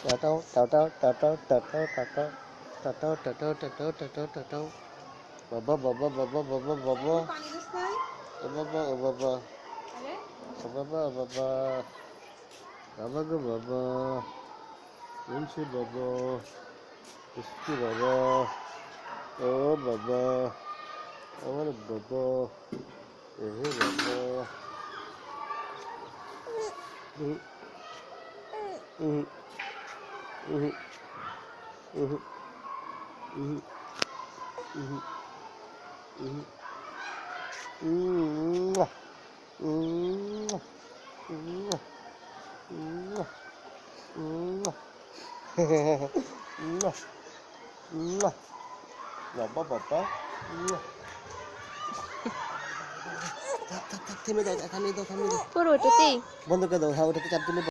টাটাও টাটাও টাটাও টাটাও টাটাও টাটাও টাটাও টাটাও টাটাও টাটাও বাবা বাবা বাবা বাবা বাবা ও বাবা ও বাবা ও বাবা ও বাবা বাবা গো বাবা মুন্সি বাবা মিষ্টি বাবা ও বাবা আমার বাবা এ বাবা হুম হুম হুম হুম হুম হুম হুম Mwah. Mwah. Mwah. Mwah. Mwah. Mwah. Mwah. Baba baba. Mwah. থাক থাক থাক থেমে দাও থামিয়ে দাও পুরোটাতেই বন্ধ করে দাও হ্যাঁ ওটাতে চাপ দিলে